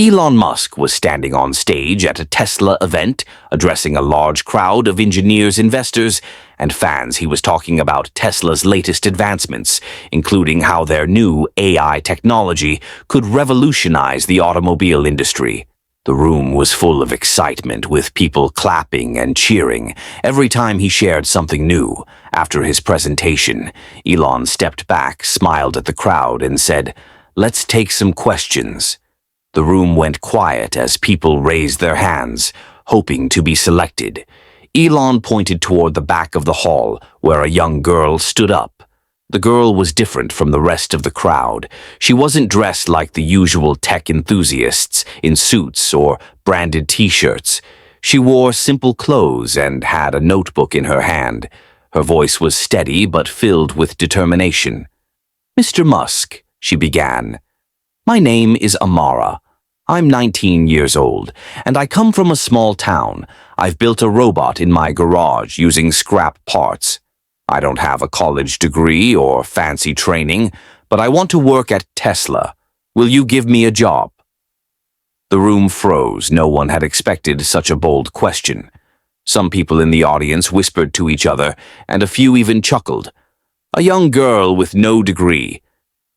Elon Musk was standing on stage at a Tesla event, addressing a large crowd of engineers, investors, and fans. He was talking about Tesla's latest advancements, including how their new AI technology could revolutionize the automobile industry. The room was full of excitement, with people clapping and cheering every time he shared something new. After his presentation, Elon stepped back, smiled at the crowd, and said, "Let's take some questions." The room went quiet as people raised their hands, hoping to be selected. Elon pointed toward the back of the hall, where a young girl stood up. The girl was different from the rest of the crowd. She wasn't dressed like the usual tech enthusiasts in suits or branded t-shirts. She wore simple clothes and had a notebook in her hand. Her voice was steady but filled with determination. "Mr. Musk," she began. "My name is Amara. I'm 19 years old, and I come from a small town. I've built a robot in my garage using scrap parts. I don't have a college degree or fancy training, but I want to work at Tesla. Will you give me a job?" The room froze. No one had expected such a bold question. Some people in the audience whispered to each other, and a few even chuckled. A young girl with no degree,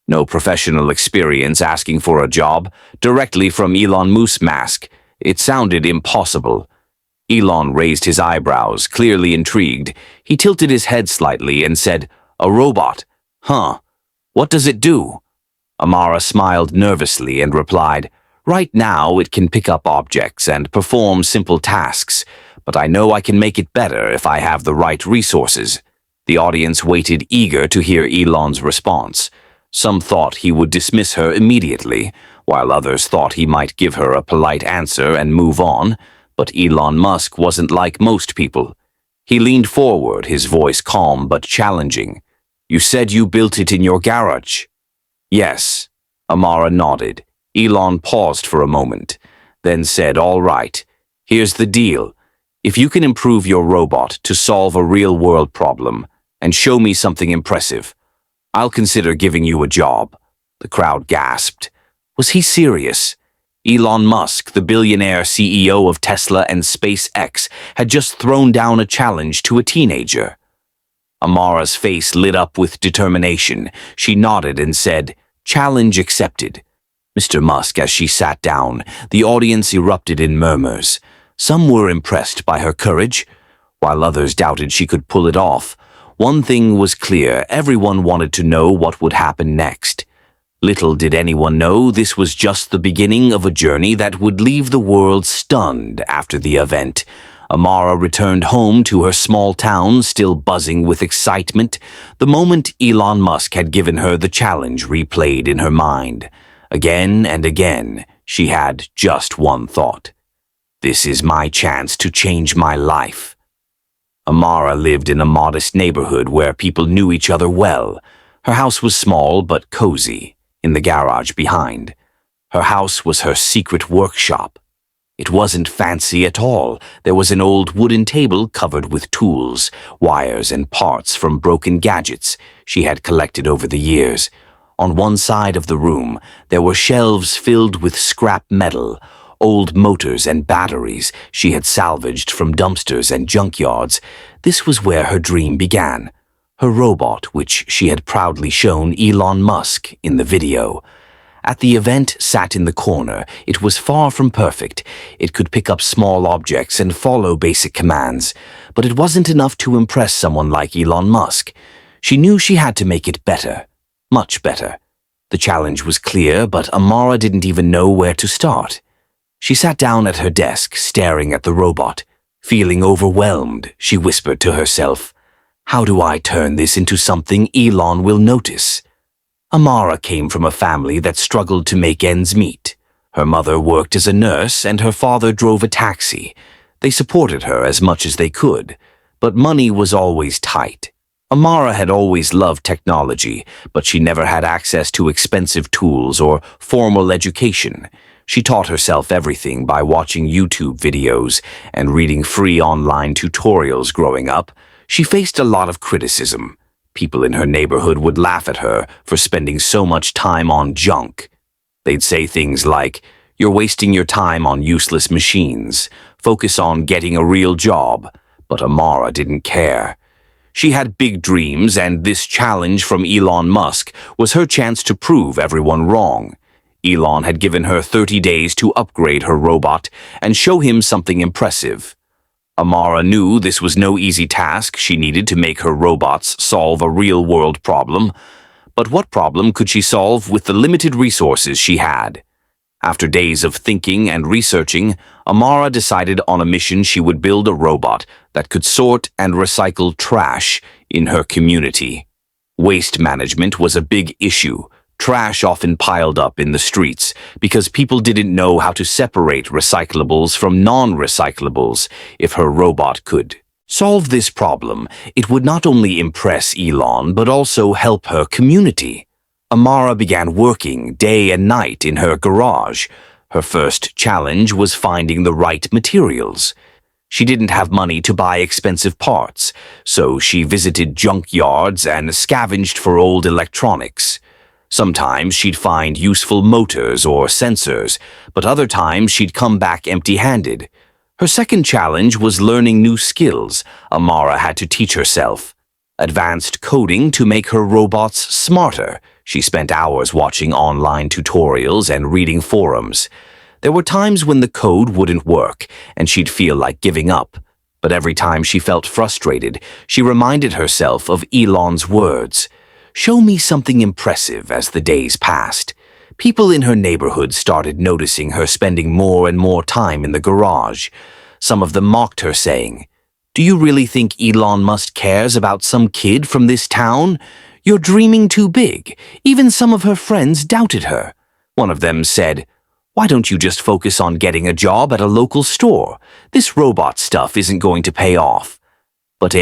no professional experience, asking for a job directly from Elon Musk. It sounded impossible. Elon raised his eyebrows, clearly intrigued. He tilted his head slightly and said, "A robot? Huh. What does it do?" Amara smiled nervously and replied, "Right now it can pick up objects and perform simple tasks, but I know I can make it better if I have the right resources." The audience waited, eager to hear Elon's response. Some thought he would dismiss her immediately, while others thought he might give her a polite answer and move on. But Elon Musk wasn't like most people. He leaned forward, his voice calm but challenging. "You said you built it in your garage?" "Yes." Amara nodded. Elon paused for a moment, then said, "All right, here's the deal. If you can improve your robot to solve a real-world problem and show me something impressive, I'll consider giving you a job." The crowd gasped. Was he serious? Elon Musk, the billionaire CEO of Tesla and SpaceX, had just thrown down a challenge to a teenager. Amara's face lit up with determination. She nodded and said, "Challenge accepted." Mr. Musk, as she sat down, the audience erupted in murmurs. Some were impressed by her courage, while others doubted she could pull it off. One thing was clear: everyone wanted to know what would happen next. Little did anyone know this was just the beginning of a journey that would leave the world stunned. After the event, Amara returned home to her small town, still buzzing with excitement. The moment Elon Musk had given her the challenge replayed in her mind. Again and again, she had just one thought: "This is my chance to change my life." Amara lived in a modest neighborhood where people knew each other well. Her house was small but cozy, in the garage behind. Her house was her secret workshop. It wasn't fancy at all. There was an old wooden table covered with tools, wires, and parts from broken gadgets she had collected over the years. On one side of the room, there were shelves filled with scrap metal, old motors and batteries she had salvaged from dumpsters and junkyards. This was where her dream began. Her robot, which she had proudly shown Elon Musk in the video. At the event, sat in the corner. It was far from perfect. It could pick up small objects and follow basic commands, but it wasn't enough to impress someone like Elon Musk. She knew she had to make it better, much better. The challenge was clear, but Amara didn't even know where to start. She sat down at her desk, staring at the robot. Feeling overwhelmed, she whispered to herself, "How do I turn this into something Elon will notice?" Amara came from a family that struggled to make ends meet. Her mother worked as a nurse and her father drove a taxi. They supported her as much as they could, but money was always tight. Amara had always loved technology, but she never had access to expensive tools or formal education. She taught herself everything by watching YouTube videos and reading free online tutorials growing up. She faced a lot of criticism. People in her neighborhood would laugh at her for spending so much time on junk. They'd say things like, You're wasting your time on useless machines. Focus on getting a real job." But Amara didn't care. She had big dreams, and this challenge from Elon Musk was her chance to prove everyone wrong. Elon had given her 30 days to upgrade her robot and show him something impressive. Amara knew this was no easy task. She needed to make her robots solve a real-world problem. But what problem could she solve with the limited resources she had? After days of thinking and researching, Amara decided on a mission. She would build a robot that could sort and recycle trash in her community. Waste management was a big issue. Trash often piled up in the streets because people didn't know how to separate recyclables from non-recyclables. If her robot could solve this problem, it would not only impress Elon but also help her community. Amara began working day and night in her garage. Her first challenge was finding the right materials. She didn't have money to buy expensive parts, so she visited junkyards and scavenged for old electronics. Sometimes she'd find useful motors or sensors, but other times she'd come back empty-handed. Her second challenge was learning new skills Amara had to teach herself. Advanced coding to make her robots smarter. She spent hours watching online tutorials and reading forums. There were times when the code wouldn't work, and she'd feel like giving up. But every time she felt frustrated, she reminded herself of Elon's words. "Show me something impressive." As the days passed, people in her neighborhood started noticing her spending more and more time in the garage. Some of them mocked her, saying, "Do you really think Elon Musk cares about some kid from this town? You're dreaming too big." Even some of her friends doubted her. One of them said, "Why don't you just focus on getting a job at a local store? This robot stuff isn't going to pay off." But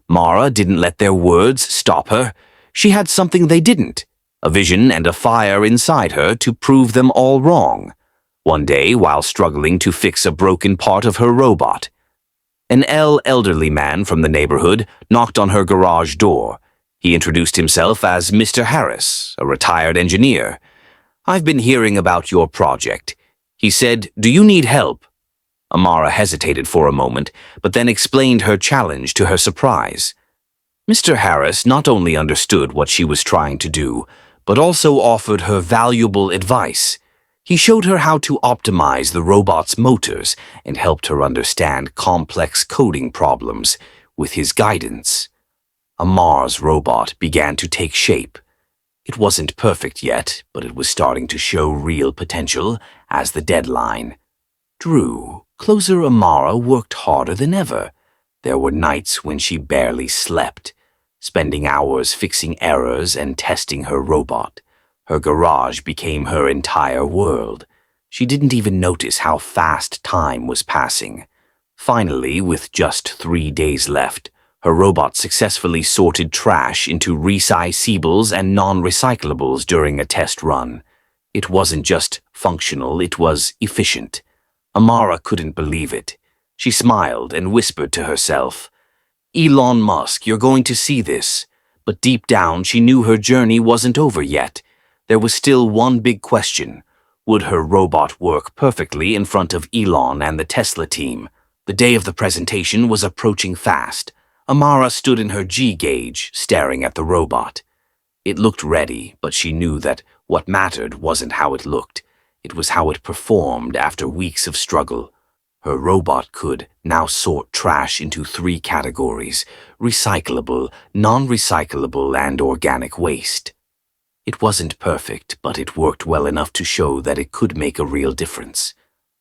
Mara didn't let their words stop her. She had something they didn't, a vision and a fire inside her to prove them all wrong. One day, while struggling to fix a broken part of her robot, an elderly man from the neighborhood knocked on her garage door. He introduced himself as Mr. Harris, a retired engineer. "I've been hearing about your project," he said. "Do you need help?" Amara hesitated for a moment, but then explained her challenge to her surprise. Mr. Harris not only understood what she was trying to do, but also offered her valuable advice. He showed her how to optimize the robot's motors and helped her understand complex coding problems with his guidance. Amara's robot began to take shape. It wasn't perfect yet, but it was starting to show real potential as the deadline drew closer. Amara worked harder than ever. There were nights when she barely slept, spending hours fixing errors and testing her robot. Her garage became her entire world. She didn't even notice how fast time was passing. Finally, with just 3 days left, her robot successfully sorted trash into recyclables and non-recyclables during a test run. It wasn't just functional, it was efficient. Amara couldn't believe it. She smiled and whispered to herself, "Elon Musk, you're going to see this." But deep down, she knew her journey wasn't over yet. There was still one big question. Would her robot work perfectly in front of Elon and the Tesla team? The day of the presentation was approaching fast. Amara stood in her G-gauge, staring at the robot. It looked ready, but she knew that what mattered wasn't how it looked. It was how it performed after weeks of struggle. Her robot could now sort trash into 3 categories: recyclable, non-recyclable, and organic waste. It wasn't perfect, but it worked well enough to show that it could make a real difference.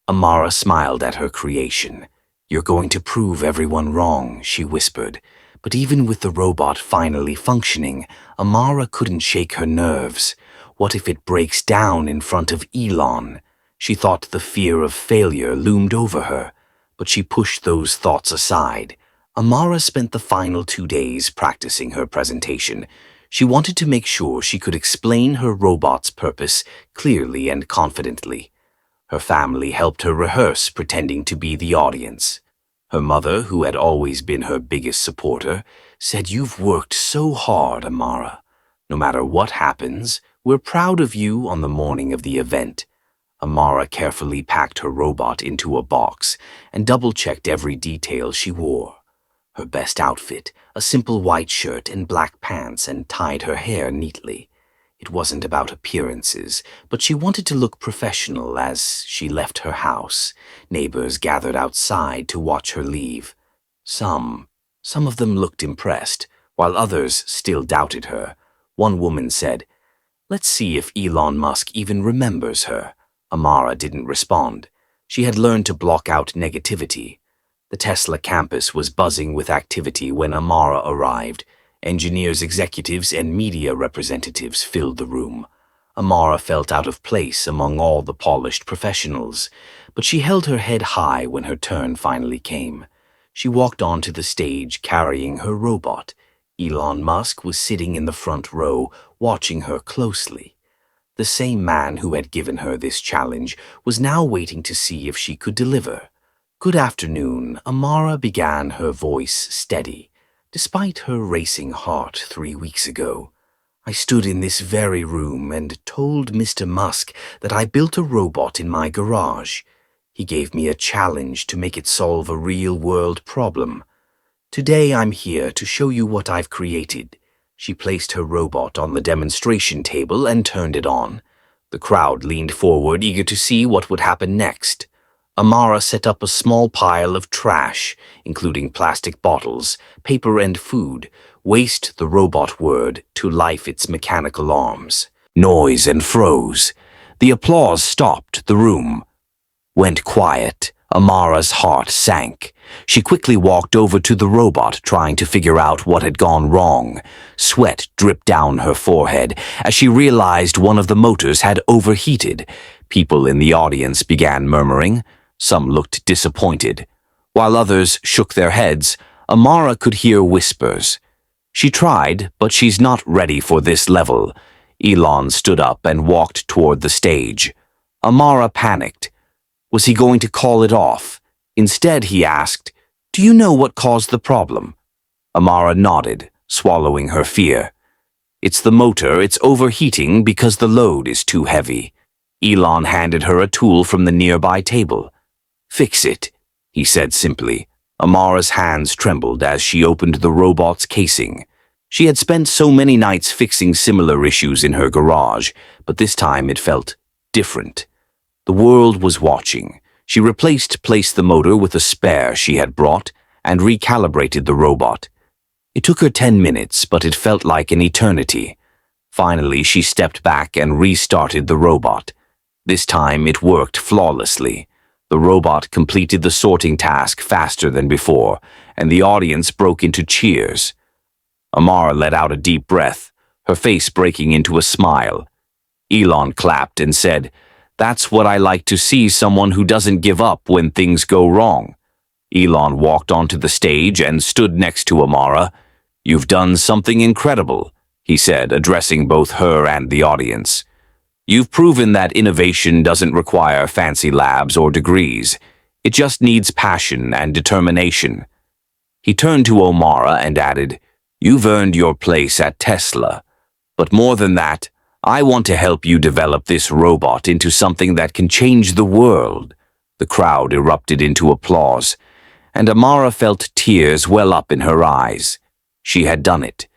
Amara smiled at her creation. "You're going to prove everyone wrong," she whispered. But even with the robot finally functioning, Amara couldn't shake her nerves. What if it breaks down in front of Elon? She thought the fear of failure loomed over her, but she pushed those thoughts aside. Amara spent the final 2 days practicing her presentation. She wanted to make sure she could explain her robot's purpose clearly and confidently. Her family helped her rehearse, pretending to be the audience. Her mother, who had always been her biggest supporter, said, "You've worked so hard, Amara. No matter what happens, we're proud of you." On the morning of the event, Amara carefully packed her robot into a box and double-checked every detail she wore. Her best outfit, a simple white shirt and black pants, and tied her hair neatly. It wasn't about appearances, but she wanted to look professional as she left her house. Neighbors gathered outside to watch her leave. Some of them looked impressed, while others still doubted her. One woman said, "Let's see if Elon Musk even remembers her." Amara didn't respond. She had learned to block out negativity. The Tesla campus was buzzing with activity when Amara arrived. Engineers, executives, and media representatives filled the room. Amara felt out of place among all the polished professionals, but she held her head high when her turn finally came. She walked onto the stage carrying her robot. Elon Musk was sitting in the front row, watching her closely. The same man who had given her this challenge was now waiting to see if she could deliver. "Good afternoon," Amara began, her voice steady. "Despite her racing heart 3 weeks ago, I stood in this very room and told Mr. Musk that I built a robot in my garage. He gave me a challenge to make it solve a real-world problem. Today I'm here to show you what I've created." She placed her robot on the demonstration table and turned it on. The crowd leaned forward, eager to see what would happen next. Amara set up a small pile of trash, including plastic bottles, paper, and food, waste the robot word, to life its mechanical arms. Noise and froze. The applause stopped. The room went quiet. Amara's heart sank. She quickly walked over to the robot, trying to figure out what had gone wrong. Sweat dripped down her forehead as she realized one of the motors had overheated. People in the audience began murmuring. Some looked disappointed. While others shook their heads, Amara could hear whispers. "She tried, but she's not ready for this level." Elon stood up and walked toward the stage. Amara panicked. Was he going to call it off? Instead, he asked, "Do you know what caused the problem?" Amara nodded, swallowing her fear. "It's the motor. It's overheating because the load is too heavy." Elon handed her a tool from the nearby table. "Fix it," he said simply. Amara's hands trembled as she opened the robot's casing. She had spent so many nights fixing similar issues in her garage, but this time it felt different. The world was watching. She placed the motor with a spare she had brought and recalibrated the robot. It took her 10 minutes, but it felt like an eternity. Finally, she stepped back and restarted the robot. This time, it worked flawlessly. The robot completed the sorting task faster than before, and the audience broke into cheers. Amara let out a deep breath, her face breaking into a smile. Elon clapped and said, "That's what I like to see, someone who doesn't give up when things go wrong." Elon walked onto the stage and stood next to Amara. "You've done something incredible," he said, addressing both her and the audience. "You've proven that innovation doesn't require fancy labs or degrees. It just needs passion and determination." He turned to Amara and added, "You've earned your place at Tesla. But more than that, I want to help you develop this robot into something that can change the world." The crowd erupted into applause, and Amara felt tears well up in her eyes. She had done it.